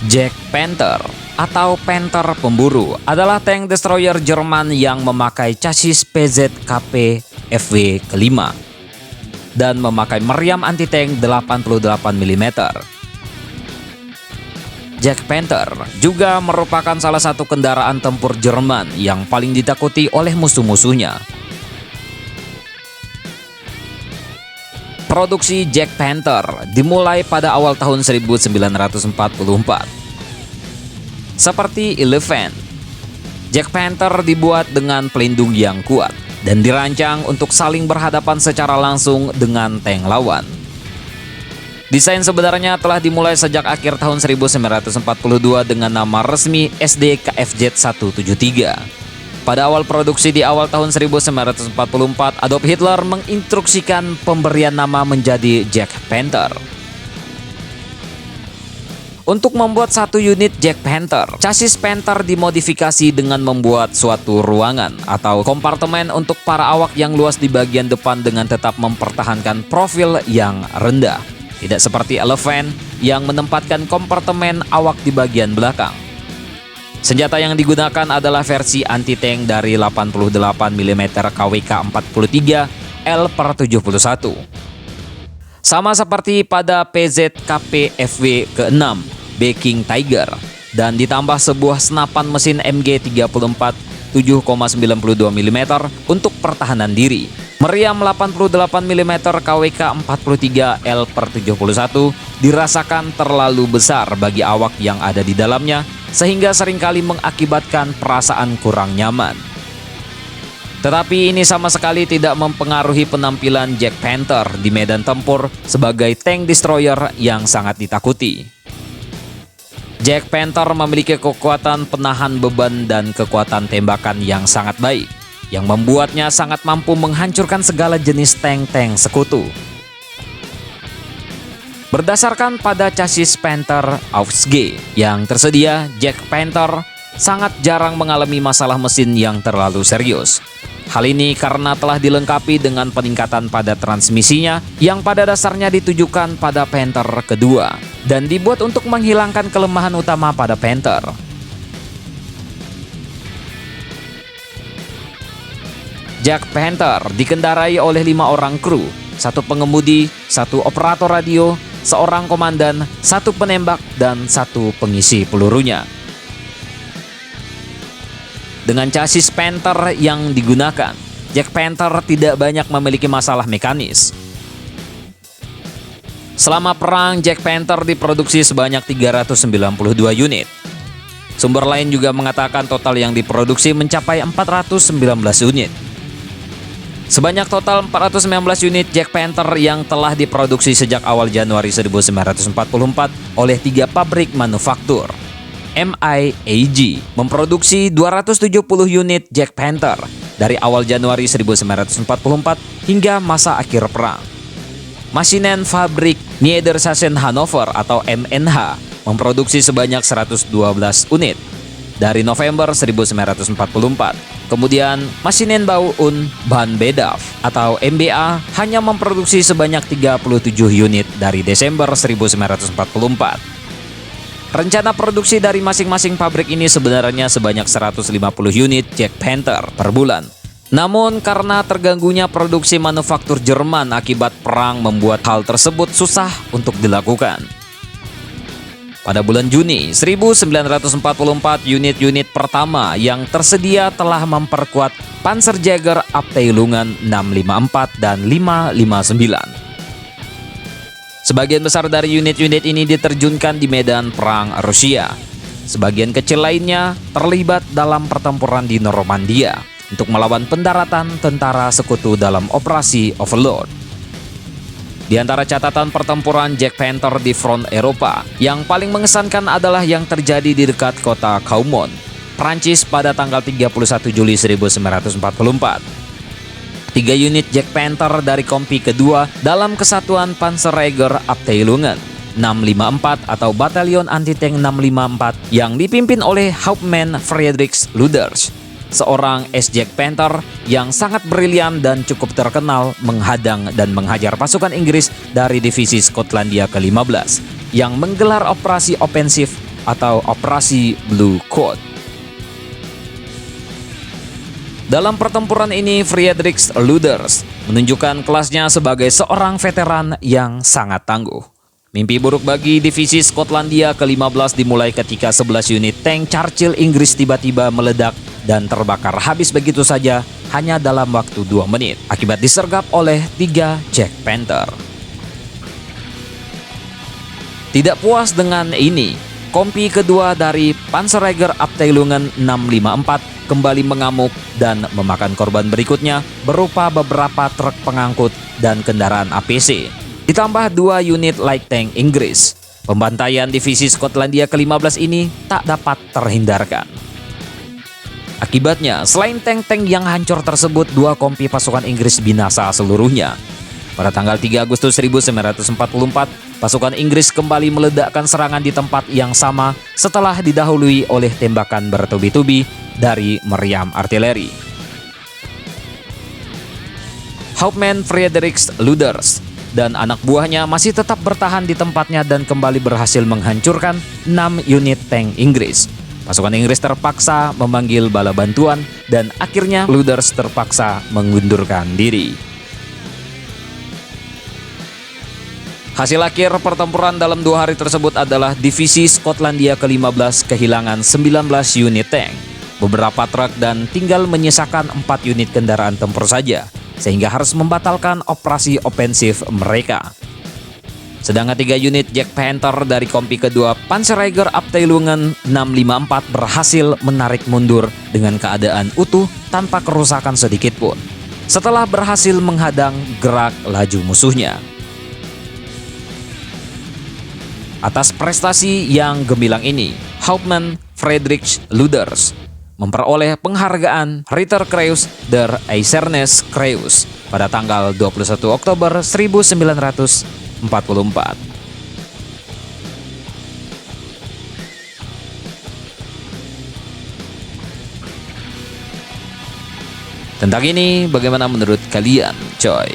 Jack Panther atau Panther Pemburu adalah tank destroyer Jerman yang memakai chassis PZKP FW kelima dan memakai meriam anti-tank 88 mm. Jack Panther juga merupakan salah satu kendaraan tempur Jerman yang paling ditakuti oleh musuh-musuhnya. Produksi Jack Panther dimulai pada awal tahun 1944. Seperti Elephant, Jack Panther dibuat dengan pelindung yang kuat dan dirancang untuk saling berhadapan secara langsung dengan tank lawan. Desain sebenarnya telah dimulai sejak akhir tahun 1942 dengan nama resmi SD KFZ-173. Pada awal produksi di awal tahun 1944, Adolf Hitler menginstruksikan pemberian nama menjadi Jack Panther. Untuk membuat satu unit Jack Panther, chassis Panther dimodifikasi dengan membuat suatu ruangan atau kompartemen untuk para awak yang luas di bagian depan dengan tetap mempertahankan profil yang rendah. Tidak seperti Elephant yang menempatkan kompartemen awak di bagian belakang. Senjata yang digunakan adalah versi anti-tank dari 88 mm KWK-43 L/71. Sama seperti pada PZKP FW ke-6 Viking Tiger dan ditambah sebuah senapan mesin MG34 7,92 mm untuk pertahanan diri. Meriam 88 mm KWK-43 L/71 dirasakan terlalu besar bagi awak yang ada di dalamnya sehingga seringkali mengakibatkan perasaan kurang nyaman. Tetapi ini sama sekali tidak mempengaruhi penampilan Jack Panther di medan tempur sebagai tank destroyer yang sangat ditakuti. Jack Panther memiliki kekuatan penahan beban dan kekuatan tembakan yang sangat baik, yang membuatnya sangat mampu menghancurkan segala jenis tank-tank sekutu. Berdasarkan pada chassis Panther AUSG yang tersedia, Jack Panther sangat jarang mengalami masalah mesin yang terlalu serius. Hal ini karena telah dilengkapi dengan peningkatan pada transmisinya yang pada dasarnya ditujukan pada Panther kedua dan dibuat untuk menghilangkan kelemahan utama pada Panther. Jack Panther dikendarai oleh 5 orang kru, 1 pengemudi, 1 operator radio, 1 komandan, 1 penembak, dan 1 pengisi pelurunya. Dengan chassis Panther yang digunakan, Jack Panther tidak banyak memiliki masalah mekanis. Selama perang, Jack Panther diproduksi sebanyak 392 unit. Sumber lain juga mengatakan total yang diproduksi mencapai 419 unit. Sebanyak total 419 unit Jack Panther yang telah diproduksi sejak awal Januari 1944 oleh 3 pabrik manufaktur. MIAG memproduksi 270 unit Jack Panther dari awal Januari 1944 hingga masa akhir perang. Maschinen Fabrik Niedersachsen Hannover atau MNH memproduksi sebanyak 112 unit dari November 1944. Kemudian Maschinenbau und Bahnbedarf atau MBA hanya memproduksi sebanyak 37 unit dari Desember 1944. Rencana produksi dari masing-masing pabrik ini sebenarnya sebanyak 150 unit Jack Panther per bulan. Namun karena terganggunya produksi manufaktur Jerman akibat perang membuat hal tersebut susah untuk dilakukan. Pada bulan Juni 1944, unit-unit pertama yang tersedia telah memperkuat Panzerjäger Abteilungen 654 dan 559. Sebagian besar dari unit-unit ini diterjunkan di medan perang Rusia. Sebagian kecil lainnya terlibat dalam pertempuran di Normandia untuk melawan pendaratan tentara sekutu dalam operasi Overlord. Di antara catatan pertempuran Jack Panther di front Eropa, yang paling mengesankan adalah yang terjadi di dekat kota Caumont, Prancis pada tanggal 31 Juli 1944. 3 unit Jack Panther dari kompi kedua dalam kesatuan Panzerjäger Abteilungen 654 atau Batalion Anti-Tank 654 yang dipimpin oleh Hauptmann Friedrich Luders, seorang Jack Panther yang sangat brilian dan cukup terkenal menghadang dan menghajar pasukan Inggris dari divisi Skotlandia ke-15 yang menggelar operasi ofensif atau Operasi Blue Coat. Dalam pertempuran ini, Friedrich Luders menunjukkan kelasnya sebagai seorang veteran yang sangat tangguh. Mimpi buruk bagi divisi Skotlandia ke-15 dimulai ketika 11 unit tank Churchill Inggris tiba-tiba meledak dan terbakar habis begitu saja hanya dalam waktu 2 menit akibat disergap oleh 3 Jack Panther. Tidak puas dengan ini, kompi kedua dari Panzerjägerabteilungen 654 kembali mengamuk dan memakan korban berikutnya berupa beberapa truk pengangkut dan kendaraan APC. Ditambah 2 unit light tank Inggris. Pembantaian divisi Skotlandia ke-15 ini tak dapat terhindarkan. Akibatnya, selain tank-tank yang hancur tersebut, 2 kompi pasukan Inggris binasa seluruhnya. Pada tanggal 3 Agustus 1944, pasukan Inggris kembali meledakkan serangan di tempat yang sama setelah didahului oleh tembakan bertubi-tubi dari meriam artileri. Hauptmann Friedrich Luders dan anak buahnya masih tetap bertahan di tempatnya dan kembali berhasil menghancurkan 6 unit tank Inggris. Pasukan Inggris terpaksa memanggil bala bantuan dan akhirnya Luders terpaksa mengundurkan diri. Hasil akhir pertempuran dalam 2 hari tersebut adalah divisi Skotlandia ke-15 kehilangan 19 unit tank, beberapa truk dan tinggal menyisakan 4 unit kendaraan tempur saja, sehingga harus membatalkan operasi ofensif mereka. Sedangkan 3 unit Jack Panther dari kompi kedua Panzerjägerabteilungen 654 berhasil menarik mundur dengan keadaan utuh tanpa kerusakan sedikit pun, setelah berhasil menghadang gerak laju musuhnya. Atas prestasi yang gemilang ini, Hauptmann Friedrich Luders memperoleh penghargaan Ritterkreuz der Eisernes Kreuz pada tanggal 21 Oktober 1944. Tentang ini, bagaimana menurut kalian, coy?